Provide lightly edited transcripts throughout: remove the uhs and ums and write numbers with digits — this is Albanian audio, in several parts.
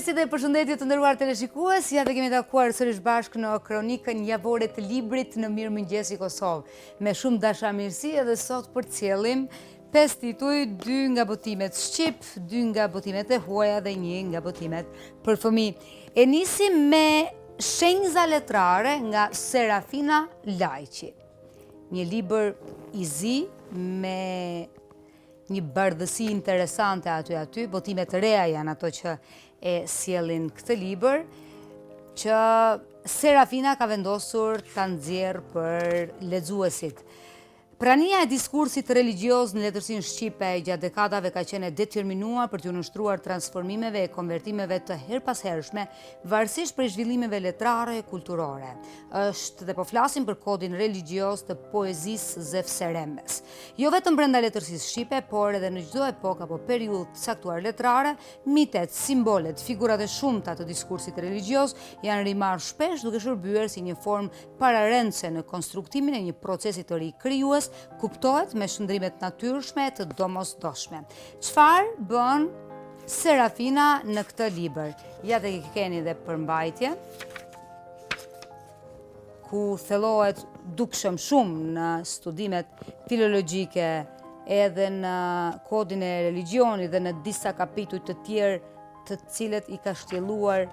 Mirëmëngjes dhe përshëndetje të nderuar teleshikues, ja dhe kemi takuar sërish bashkë në kronikën javore të librit në Mirëmëngjes i Kosovë. Me shumë dashamirësi edhe sot përcjellim 5 tituj, 2 nga botimet shqip, 2 nga botimet e huaja dhe 1 nga botimet për fëmijë. E nisim me Shenjza letrare nga Serafina Lajqi. Një libër i zi me një bardhësi interesante aty, botimet reja janë ato që e sjellin këtë libër, që Serafina ka vendosur ta nxjerrë për lexuesit. Prania e diskursit religjioz në letërsinë shqipe gjatë dekadave ka qenë e determinuar për t'u nështruar transformimeve e konvertimeve të herpashershme, varësisht për zhvillimeve letrare e kulturore. Është dhe po flasim për kodin religjioz të poezisë Zefseremes. Jo vetëm brenda letërsisë shqipe, por edhe në çdo epokë apo periudhë të caktuar letrare, mitet, simbolet, figurat e shumta të diskursit religjioz janë rimarrë shpesh duke shërbyer si një formë pararendëse në konstruktimin e një procesi të ri krijues, kuptohet me shëndrimet natyrshme të domosdoshme. Çfarë bën Serafina në këtë libër? Ja dhe keni dhe përmbajtje, ku thellohet dukshëm shumë në studimet filologjike, edhe në kodin e religionit dhe në disa kapituj të tjerë të cilët i ka shtjelluar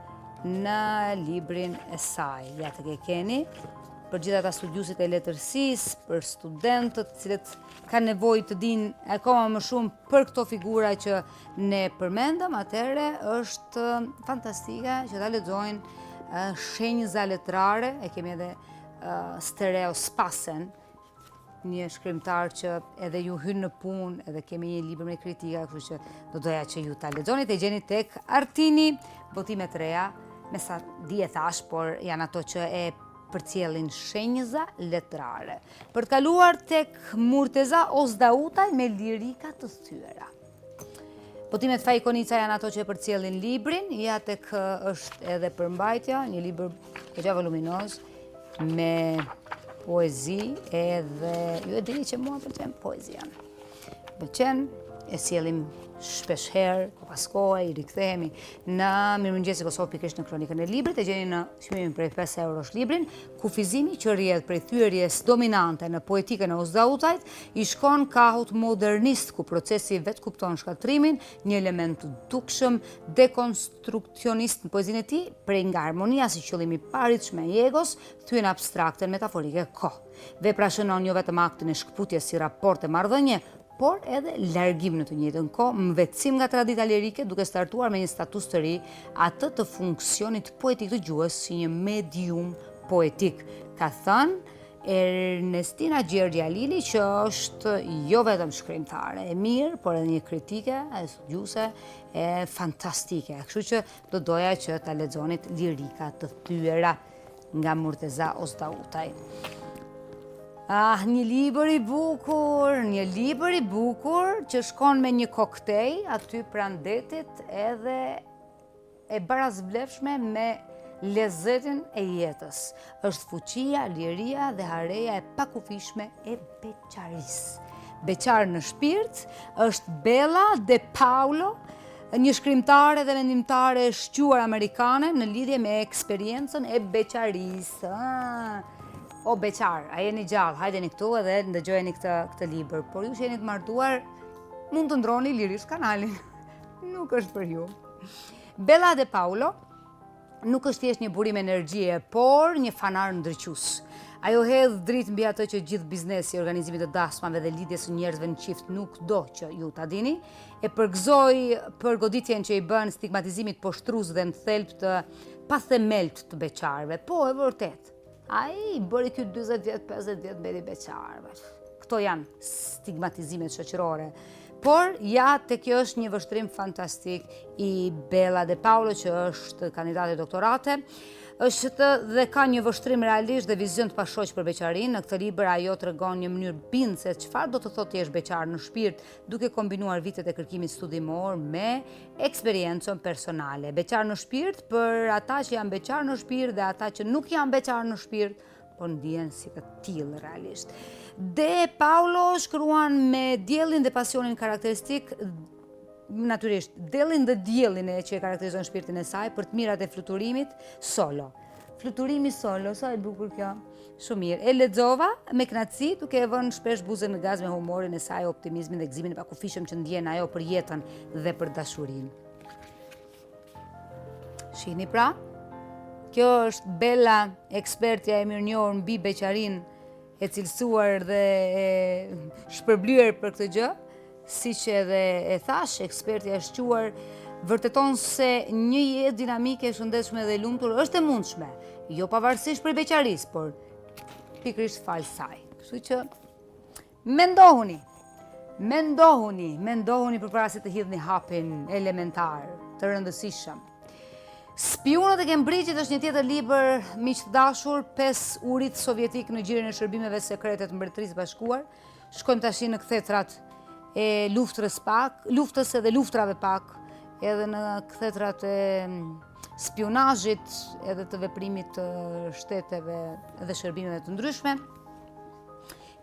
në librin e saj. Ja të keni, për gjithë ata studiusit e letërsisë, për studentët cilët kanë nevojë të dinë akoma më shumë për këto figura që ne përmendëm, atëherë është fantastike që ta lexojnë Shenjza letrare. E kemi edhe Stereo Spasen, një shkrimtar që edhe ju hyn në punë, edhe kemi një libër me kritika, kështu që do doja që ju ta lexoni, të gjeni tek Artini, botimet reja, me sa dije thash, por janë ato që e përcjellin Shenjza letrare. Për të kaluar tek Murteza Ozdautaj me lirika të thyera. Botimet Fajkonica janë ato që e përcjellin librin, ja tek është edhe përmbajtja, një libër goxha voluminoz me poezi, edhe ju e dini që mua pëlqen poezia. Pëlqen, e sjellim shpesh herë, pas kohe, i rikthehemi në Mirëmëngjes i Kosovë pikërisht në kronikën e librit, e gjeni në çmimin prej 5 eurosh librin, kufizimi që rrjedh prej thyerjes dominante në poetikën e Ozdautajt, i shkon kahut modernist, ku procesi vetë kupton shkatrimin, një element dukshëm dekonstruksionist në poezinë e tij, prej nga harmonia si qëllimi i paritshëm i egos, thyen abstrakte metaforike kohë. Vepra shënon jo vetëm aktin e shkputjes si raport e marrëdhënie, por edhe largim në të njëjtën kohë, mbetësim nga tradita lirike, duke startuar me një status të ri, atë të funksionit poetik të gjuhës si një medium poetik. Ka thënë Ernestina Gjergja Lili, që është jo vetëm shkrimtare e mirë, por edhe një kritike e studiuese e fantastike. Kështu që do doja që ta lexonit lirika të thyera nga Murteza Ozdautaj. Një libër i bukur që shkon me një koktej aty pranë detit, edhe e barazvlefshme me lezetin e jetës. Është fuqia, liria dhe hareja e pakufishme e beqarisë. Beqar në shpirt është Bella De Paulo, një shkrimtare dhe vendimtare shquar amerikane në lidhje me eksperiencën e beqarisë. O beqar, a jeni gjallë, hajdeni këtu edhe ndëgjojeni këtë libër, por ju që jeni të martuar, mund të ndroni lirisht kanalin. Nuk është për ju. Bella De Paulo nuk është thjesht një burim energjie, por një fanar ndryqus. Ajo hedh dritë mbi atë që gjithë biznesi, organizimit të dasmave dhe lidhjes së njerëzve në qift nuk do që ju ta dini, e përgëzoi për goditjen që i bën stigmatizimit poshtrues dhe në thelb të pathemelt të beqarëve. Po, e vërtet. Ai bëri ky 40 vjet, 50 vjet mbeti beqar. Këto janë stigmatizimet shoqërore. Por ja te kjo është një vështrim fantastik i Bella De Paulo, që është kandidate doktorate, është dhe ka një vështrim realisht dhe vizion të pashoq për beqarinë. Në këtë libër ajo tregon një mënyrë bindëse çfarë do të thotë të jesh beqar në shpirt, duke kombinuar vitet e kërkimit studimor me eksperiencën personale. Beqar në shpirt për ata që janë beqar në shpirt dhe ata që nuk janë beqar në shpirt, po ndihen si të tillë realisht. De Paulo shkruan me diellin dhe pasionin karakteristik natyrisht dellin dhe diellin që e karakterizojnë shpirtin e saj, për të mirat e fluturimit solo. Fluturimi solo, sa e bukur kjo. Shumë mirë. E lexova me kënaqësi, duke e vënë shpesh buzën në gaz me humorin e saj, optimizmin dhe gëzimin e pakufishëm që ndjen ajo për jetën dhe për dashurinë. Shihni pra, kjo është Bella, ekspertja e mirënjohur mbi beqarin e cilësuar dhe e shpërblyer për këtë gjë, siç edhe e thash, ekspertja e shquar vërteton se një jetë dinamike, shëndetshme dhe e lumtur është e mundshme, jo pavarësisht për beqarisë, por pikërisht fal saj. Kështu që mendohuni përpara se të hidhni hapin elementar, të rëndësishëm. Spionët e Cambridge-it është një tjetër libër, miq të dashur, 5 urit sovjetik në gjirin e shërbimeve sekrete të Mbretërisë Bashkuar. Shkojmë tash në kthetrat e luftës edhe luftrave pak, edhe në kthetrat e spionazhit, edhe të veprimit të shteteve dhe shërbimeve të ndryshme.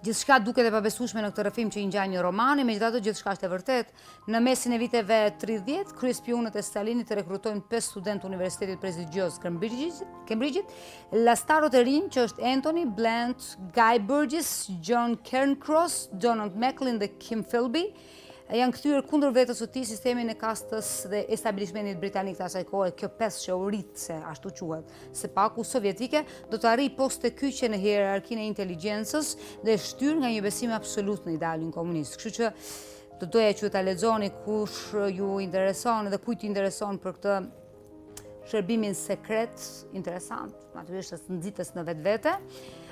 Gjithçka duket e pabesueshme në këtë rrëfim që i ngjan një romani, megjithatë gjithçka është e vërtet. Në mesin e viteve 30, kryespionët e Stalinit rekrutojnë 5 studentë të Universitetit Prestigjioz Cambridge-it, lastarët e rinj që është Anthony Blunt, Guy Burgess, John Cairncross, Donald Macklin dhe Kim Philby, janë kthyer kundër vetës së tij sistemin e kastës dhe establishmentit britanik të asaj kohe. Kjo pesë shorit, se ashtu quhet, së paku sovjetike, do të arrijë postë kyçe në hierarkinë e inteligjencës dhe shtyr nga një besim absolut në idealin komunist. Kështu që do doja që ta lexoni kush ju intereson dhe kujt i intereson për këtë shërbimin sekret, interesant, natyrisht është nxitës në vetvete.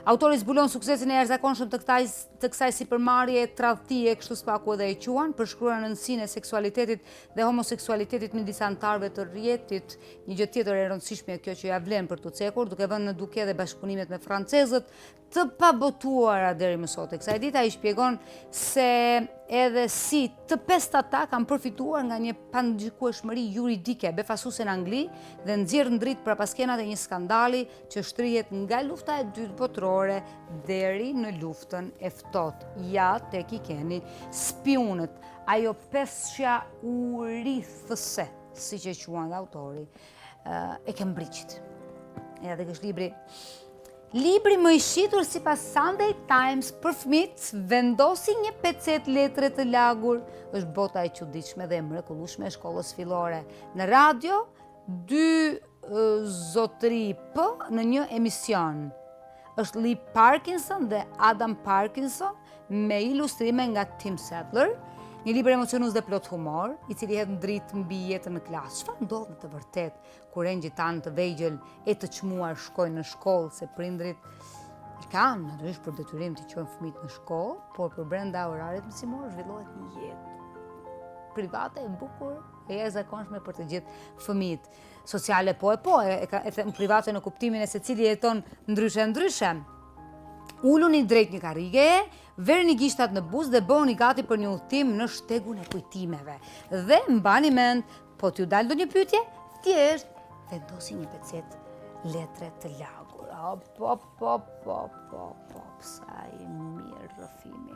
Autori zbulon suksesin e jashtëzakonshëm të kësaj sipërmarrje tradhtie, kështu s'paku edhe e quan, përshkruar rëndësinë e seksualitetit dhe homoseksualitetit midis anëtarëve të rrjetit. Një gjë tjetër e rëndësishme kjo që ja vlen për të cekur, duke vënë në duke dhe bashkëpunimet me francezët të pabotuara deri më sot. Kësaj dita i shpjegon se edhe si të pestë ata kanë përfituar nga një pandgjikueshmëri juridike befasuese në Angli dhe nxjerr ndrit prapaskenat e një skandali që shtrihet nga lufta e dytë botërore deri në luftën e ftohtë. Ja tek i keni spionët, ajo peshqja urithëse, siç e quan autori e Cambridge-it. Edhe ky është libri më i shitur sipas Sunday Times për fëmijët, vendosi një pecet letre të lagur, është bota e çuditshme dhe e mrekullueshme e shkollës fillore. Në radio, 2 zotëri P në një emision. Është Lee Parkinson dhe Adam Parkinson me ilustrime nga Tim Sadler, një libër emocionues dhe plot humor, i cili hedh dritë mbi jetën në klasë. Çfarë ndodh në të vërtetë kur engjëjt tanë të vegjël e të çmuar shkojnë në shkollë, se prindrit i kanë natyrisht për detyrim të çojnë fëmijët në shkollë, por për brenda orarit mësimor zhvillohet një jetë private e bukur e jashtëzakonshme për të gjithë fëmijët. Sociale po e them private në kuptimin e secili jeton ndryshe. Uluni drejt një karrige, verni gishtat në buzë dhe bëhuni gati për një udhtim në shtegun e kujtimeve. Dhe mbani mend, po t'ju dalë ndonjë pyetje, thjesht vendosi një pecet letre të lagur. Sa i mirë rrëfimi.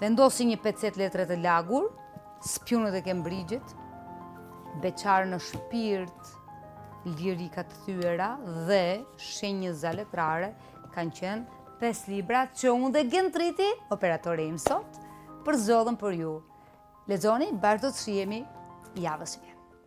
Vendosi një pecet letre të lagur, spionët e Cambridge-it, beqar në shpirt, lirika të thyera dhe shenjëza letrare kanë qenë 5 libra që unë dhe Gentriti, operatori im sot, përzodhën për ju. Lexoni, bashkë do të shihemi javës